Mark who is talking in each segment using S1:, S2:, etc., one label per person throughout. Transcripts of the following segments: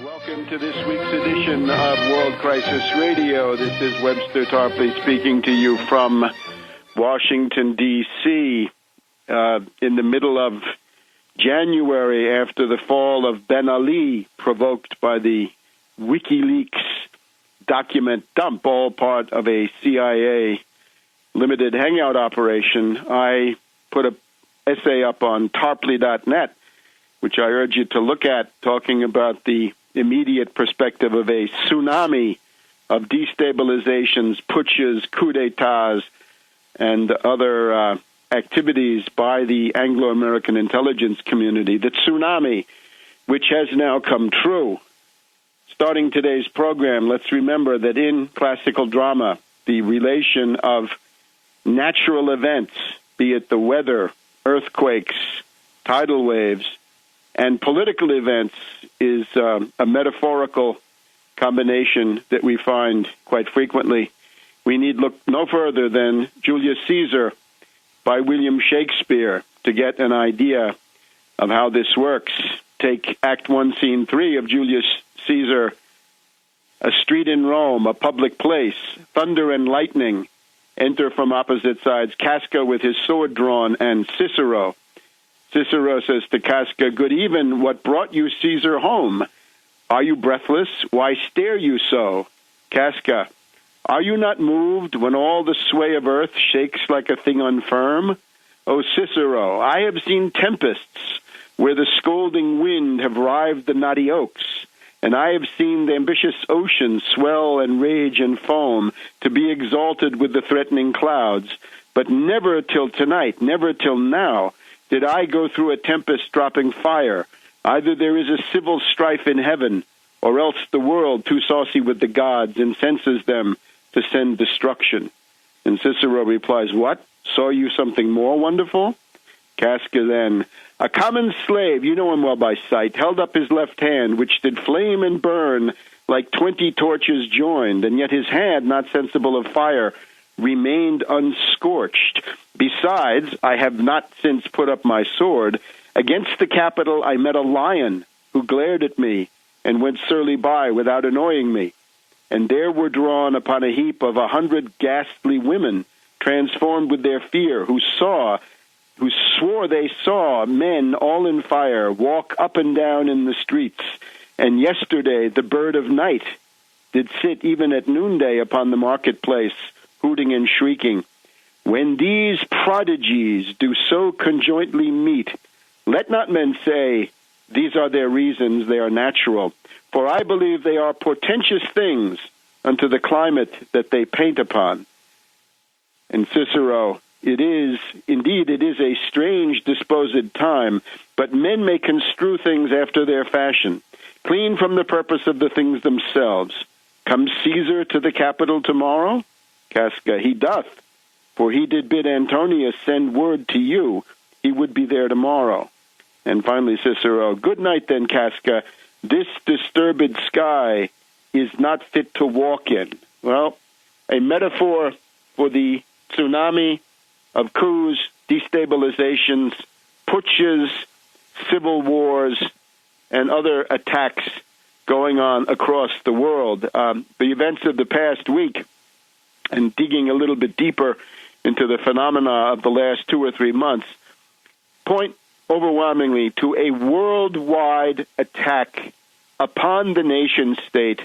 S1: Welcome to this week's edition of World Crisis Radio. This is Webster Tarpley speaking to you from Washington, D.C. In the middle of January, after the fall of Ben Ali, provoked by the WikiLeaks document dump, all part of a CIA limited hangout operation, I put an essay up on Tarpley.net, which I urge you to look at, talking about the immediate perspective of a tsunami of destabilizations, putsches, coups d'etats, and other activities by the Anglo-American intelligence community. The tsunami, which has now come true. Starting today's program, let's remember that in classical drama, the relation of natural events, be it the weather, earthquakes, tidal waves, and political events is a metaphorical combination that we find quite frequently. We need look no further than Julius Caesar by William Shakespeare to get an idea of how this works. Take Act 1, Scene 3 of Julius Caesar, a street in Rome, a public place, thunder and lightning. Enter from opposite sides Casca with his sword drawn and Cicero. Cicero says to Casca, "Good even, what brought you, Caesar, home? Are you breathless? Why stare you so?" Casca, "Are you not moved when all the sway of earth shakes like a thing unfirm? O Cicero, I have seen tempests where the scolding wind have rived the knotty oaks, and I have seen the ambitious ocean swell and rage and foam to be exalted with the threatening clouds. But never till tonight, never till now, did I go through a tempest dropping fire. Either there is a civil strife in heaven, or else the world, too saucy with the gods, incenses them to send destruction." And Cicero replies, "What? Saw you something more wonderful?" Casca then, "A common slave, you know him well by sight, held up his left hand, which did flame and burn like 20 torches joined, and yet his hand, not sensible of fire, remained unscorched. Besides, I have not since put up my sword. Against the Capitol I met a lion who glared at me and went surly by without annoying me. And there were drawn upon a heap of 100 ghastly women, transformed with their fear, who swore they saw men all in fire walk up and down in the streets. And yesterday the bird of night did sit even at noonday upon the marketplace, hooting and shrieking. When these prodigies do so conjointly meet, let not men say, these are their reasons, they are natural. For I believe they are portentous things unto the climate that they paint upon." And Cicero, it is a strange disposed time, but men may construe things after their fashion, clean from the purpose of the things themselves. Comes Caesar to the Capitol tomorrow? Casca, he doth, for he did bid Antonius send word to you he would be there tomorrow. And finally Cicero, "Good night then, Casca. This disturbed sky is not fit to walk in." Well, a metaphor for the tsunami of coups, destabilizations, putsches, civil wars, and other attacks going on across the world. The events of the past week, and digging a little bit deeper into the phenomena of the last 2 or 3 months, point overwhelmingly to a worldwide attack upon the nation-state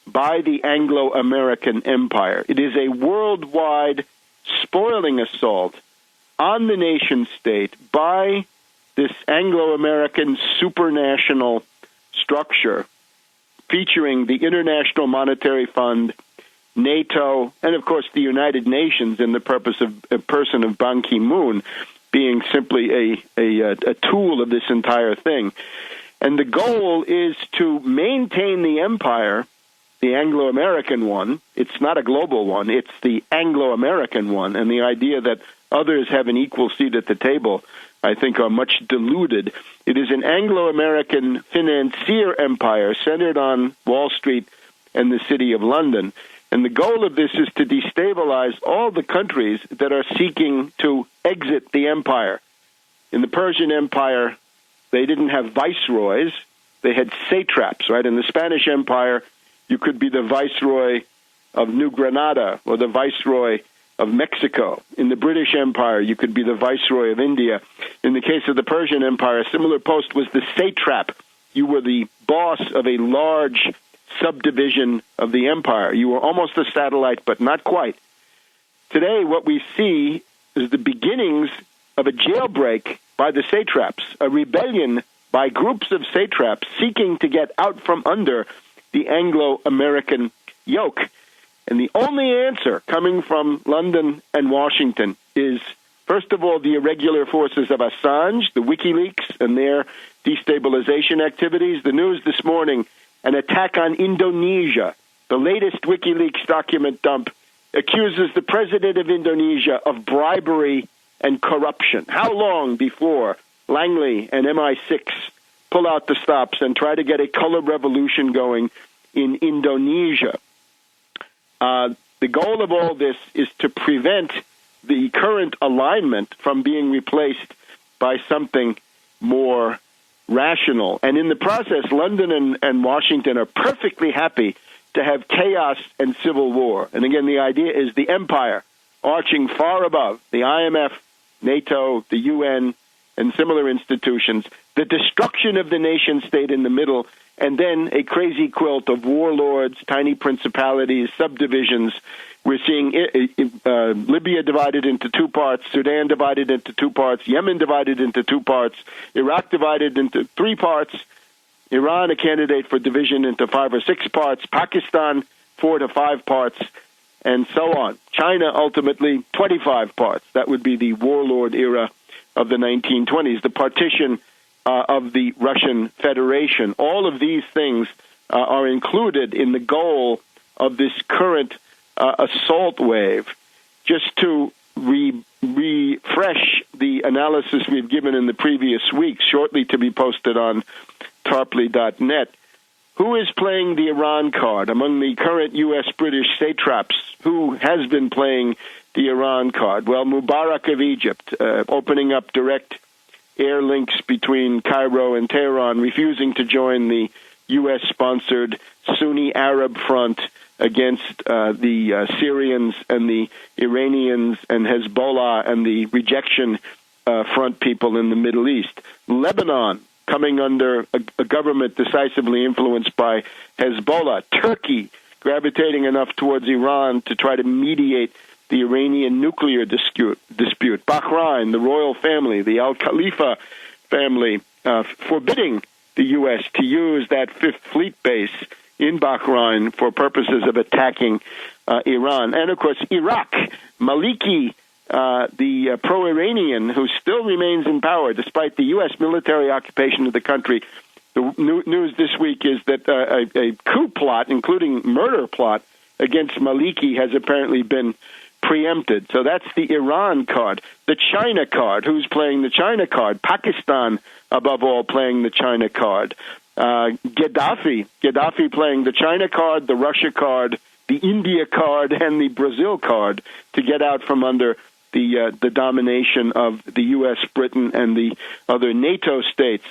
S1: by the Anglo-American Empire. It is a worldwide spoiling assault on the nation-state by this Anglo-American supranational structure featuring the International Monetary Fund, NATO, and of course the United Nations in the person of Ban Ki-moon being simply a tool of this entire thing. And the goal is to maintain the empire, the Anglo-American one. It's not a global one, it's the Anglo-American one. And the idea that others have an equal seat at the table, I think, are much diluted. It is an Anglo-American financier empire centered on Wall Street and the City of London. And the goal of this is to destabilize all the countries that are seeking to exit the empire. In the Persian Empire, they didn't have viceroys. They had satraps, right? In the Spanish Empire, you could be the viceroy of New Granada or the viceroy of Mexico. In the British Empire, you could be the viceroy of India. In the case of the Persian Empire, a similar post was the satrap. You were the boss of a large subdivision of the empire. You were almost a satellite, but not quite. Today, what we see is the beginnings of a jailbreak by the satraps, a rebellion by groups of satraps seeking to get out from under the Anglo-American yoke. And the only answer coming from London and Washington is, first of all, the irregular forces of Assange, the WikiLeaks, and their destabilization activities. The news this morning, an attack on Indonesia. The latest WikiLeaks document dump accuses the president of Indonesia of bribery and corruption. How long before Langley and MI6 pull out the stops and try to get a color revolution going in Indonesia? The goal of all this is to prevent the current alignment from being replaced by something more rational. And in the process, London and Washington are perfectly happy to have chaos and civil war. And again, the idea is the empire arching far above the IMF, NATO, the UN, and similar institutions, the destruction of the nation state in the middle, and then a crazy quilt of warlords, tiny principalities, subdivisions. We're seeing Libya divided into two parts, Sudan divided into two parts, Yemen divided into two parts, Iraq divided into three parts, Iran a candidate for division into 5 or 6 parts, Pakistan 4 to 5 parts, and so on. China ultimately 25 parts. That would be the warlord era of the 1920s, the partition of the Russian Federation. All of these things are included in the goal of this current assault wave. Just to refresh the analysis we've given in the previous weeks, shortly to be posted on Tarpley.net, who is playing the Iran card among the current U.S.-British satraps? Who has been playing the Iran card? Well, Mubarak of Egypt, opening up direct air links between Cairo and Tehran, refusing to join the U.S.-sponsored Sunni Arab front against the Syrians and the Iranians and Hezbollah and the rejection front people in the Middle East. Lebanon, coming under a government decisively influenced by Hezbollah. Turkey, gravitating enough towards Iran to try to mediate the Iranian nuclear dispute. Bahrain, the royal family, the Al Khalifa family, forbidding the U.S. to use that Fifth Fleet base in Bahrain for purposes of attacking Iran. And, of course, Iraq, Maliki, the pro-Iranian who still remains in power despite the U.S. military occupation of the country. The news this week is that a coup plot, including murder plot, against Maliki has apparently been preempted. So that's the Iran card. The China card. Who's playing the China card? Pakistan, above all, playing the China card. Gaddafi playing the China card, the Russia card, the India card, and the Brazil card to get out from under the domination of the U.S., Britain, and the other NATO states.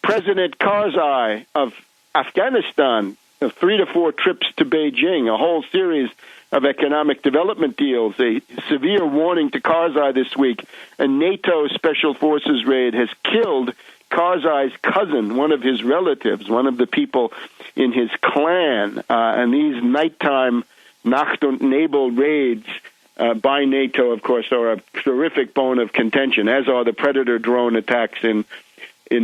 S1: President Karzai of Afghanistan, 3 to 4 trips to Beijing, a whole series of economic development deals, a severe warning to Karzai this week. A NATO Special Forces raid has killed Karzai's cousin, one of his relatives, one of the people in his clan. And these nighttime Nacht und Nebel raids by NATO, of course, are a terrific bone of contention, as are the Predator drone attacks in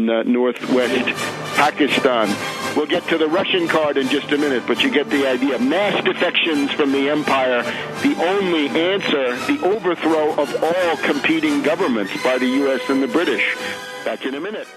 S1: northwest Pakistan. We'll get to the Russian card in just a minute, but you get the idea. Mass defections from the empire, the only answer, the overthrow of all competing governments by the U.S. and the British. Back in a minute.